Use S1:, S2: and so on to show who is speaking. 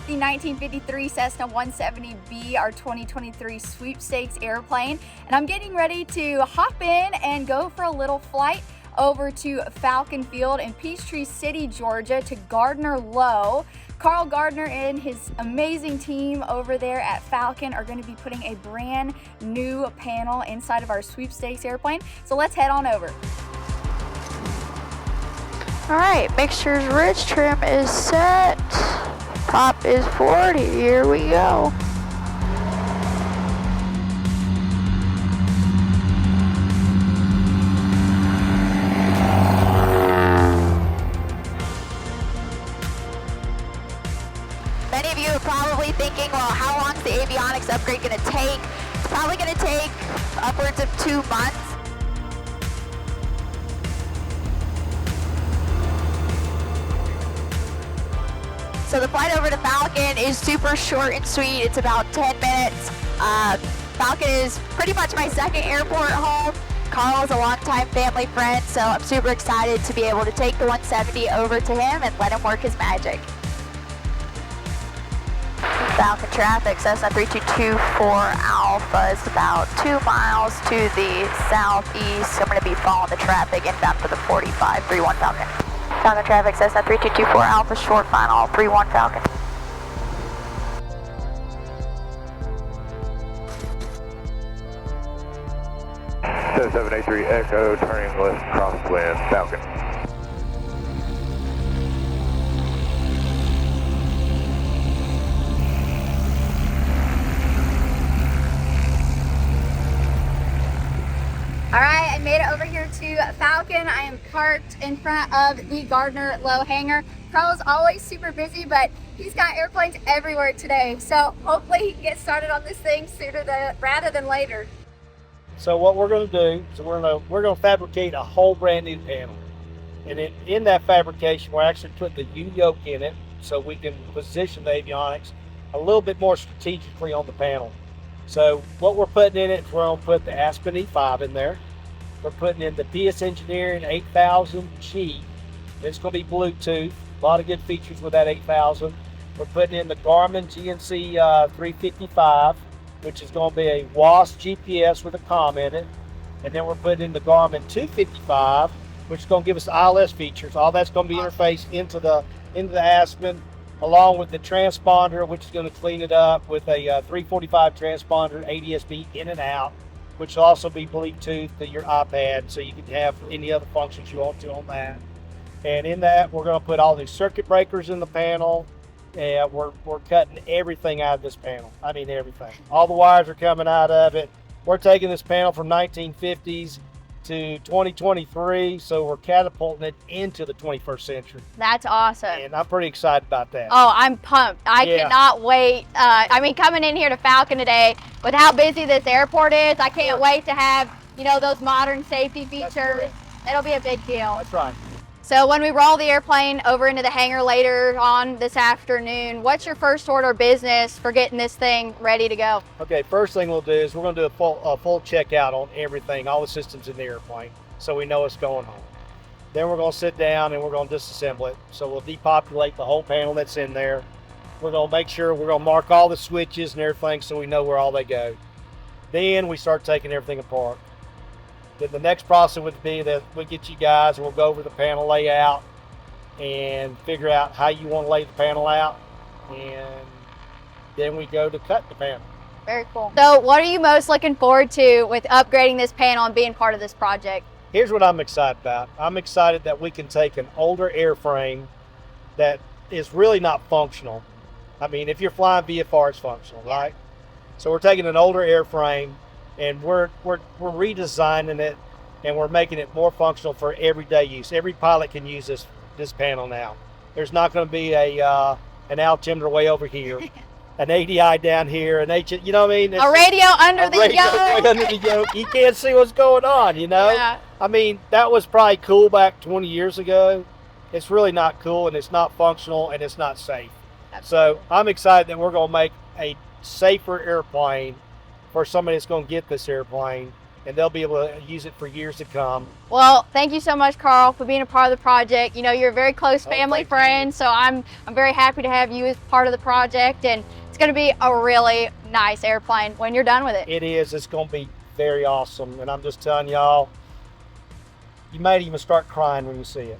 S1: with the 1953 Cessna 170B, our 2023 sweepstakes airplane, and I'm getting ready to hop in and go for a little flight over to Falcon Field in Peachtree City, Georgia, to Gardner Lowe. Carl Gardner and his amazing team over there at Falcon are going to be putting a brand new panel inside of our sweepstakes airplane. So let's head on over.
S2: All right, mixtures rich, trim is set, top is 40, here we go. Many of you are probably thinking, well, how long is the avionics upgrade going to take? It's probably going to take upwards of 2 months. So the flight over to Falcon is super short and sweet. It's about 10 minutes. Falcon is pretty much my second airport home. Carl is a longtime family friend, so I'm super excited to be able to take the 170 over to him and let him work his magic. Falcon traffic, Cessna 3224 Alpha is about 2 miles to the southeast. I'm going to be following the traffic inbound for the 4531 Falcon. Falcon traffic, Cessna 3224 Alpha, short final 31 Falcon.
S3: Cessna 783 Echo, turning left crosswind, Falcon.
S1: All right, I made it over here to Falcon. I am parked in front of the Gardner Lowe hangar. Carl's always super busy, but he's got airplanes everywhere today. So hopefully he can get started on this thing sooner rather than later.
S4: So what we're going to do is we're going to fabricate a whole brand new panel, and in that fabrication we're actually putting the U-yoke in it so we can position the avionics a little bit more strategically on the panel. So what we're putting in it is we're going to put the Aspen E5 in there. We're putting in the PS Engineering 8000G. It's going to be Bluetooth. A lot of good features with that 8000. We're putting in the Garmin GNC 355, which is going to be a WASP GPS with a comm in it. And then we're putting in the Garmin 255, which is going to give us ILS features. All that's going to be interfaced into the Aspen, along with the transponder, which is going to clean it up with a 345 transponder, ADS-B in and out, which will also be Bluetooth to your iPad, so you can have any other functions you want to on that. And in that, we're going to put all these circuit breakers in the panel, and we're cutting everything out of this panel. I mean everything. All the wires are coming out of it. We're taking this panel from 1950s to 2023, so we're catapulting it into the 21st century.
S1: That's awesome.
S4: And I'm pretty excited about that.
S1: Oh, I'm pumped. I cannot wait. I mean, coming in here to Falcon today, with how busy this airport is, I can't wait to have, those modern safety features. It'll be a big deal.
S4: That's right.
S1: So when we roll the airplane over into the hangar later on this afternoon, what's your first order of business for getting this thing ready to go?
S4: Okay, first thing we'll do is we're going to do a full checkout on everything, all the systems in the airplane, so we know what's going on. Then we're going to sit down and we're going to disassemble it. So we'll depopulate the whole panel that's in there. We're going to make sure we're going to mark all the switches and everything so we know where all they go. Then we start taking everything apart. Then the next process would be that we get you guys and we'll go over the panel layout and figure out how you want to lay the panel out, and then we go to cut the panel.
S1: Very cool. So what are you most looking forward to with upgrading this panel and being part of this project?
S4: Here's what I'm excited about. I'm excited that we can take an older airframe that is really not functional. I mean, if you're flying VFR, it's functional, right? So we're taking an older airframe and we're redesigning it, and we're making it more functional for everyday use. Every pilot can use this panel now. There's not going to be an altimeter way over here, an ADI down here, an you know what I mean?
S1: A radio under the yoke.
S4: Way under the yoke. You can't see what's going on, Yeah. I mean, that was probably cool back 20 years ago. It's really not cool, and it's not functional, and it's not safe. Absolutely. So I'm excited that we're going to make a safer airplane for somebody that's going to get this airplane, and they'll be able to use it for years to come.
S1: Well, thank you so much, Carl, for being a part of the project. You know, you're a very close family
S4: thank
S1: friend, so I'm very happy to have you as part of the project, and it's going to be a really nice airplane when you're done with it.
S4: It is. It's going to be very awesome, and I'm just telling y'all, you might even start crying when you see it.